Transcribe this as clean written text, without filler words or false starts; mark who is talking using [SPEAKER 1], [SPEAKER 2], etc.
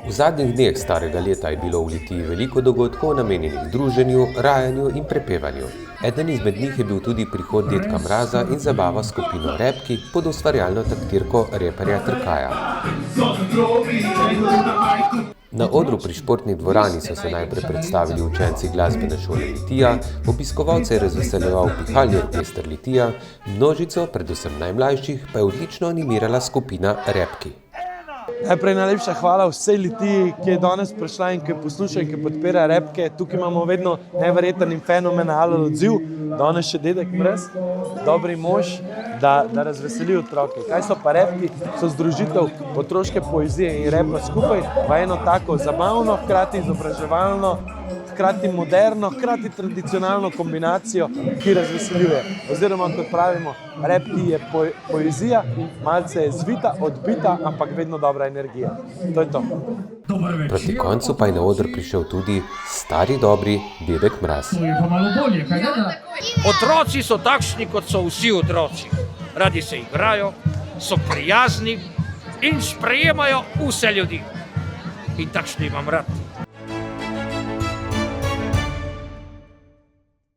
[SPEAKER 1] V zadnjih dneh starega leta je bilo v Litiji veliko dogodkov namenjenih druženju, rajanju in prepevanju. Eden izmed njih je bil tudi prihod dedka Mraza in zabava s skupino Repki pod ustvarjalno taktirko reperja Trkaja. Na odru pri športni dvorani so se najprej predstavili učenci glasbene šole Litija, obiskovalce je razveseljeval pihalni orkester Litija, množico, predvsem najmlajših, pa je odlično animirala skupina Repki.
[SPEAKER 2] Najprej najlepša hvala vsej Litiji, ki je danes prišla in ki posluša in ki podpira Repke. Tukaj imamo vedno neverjeten in fenomenalen odziv. Danes še dedek Mraz, dobri mož, da razveseli otroke. Kaj so pa Repki? So združitev otroške poezije in repa skupaj v eno tako zabavno, hkrati izobraževalno, hkrati moderno, hkrati tradicionalno kombinacijo, ki razveseljuje. Oziroma, kot pravimo, Repki je poezija, malce je zvita, odbita, ampak vedno dobra energija. To je to.
[SPEAKER 1] Proti koncu pa je na oder prišel tudi stari dobri dedek Mraz.
[SPEAKER 3] Otroci so takšni, kot so vsi otroci. Radi se igrajo, so prijazni in sprejemajo vse ljudi. In takšne imam rad.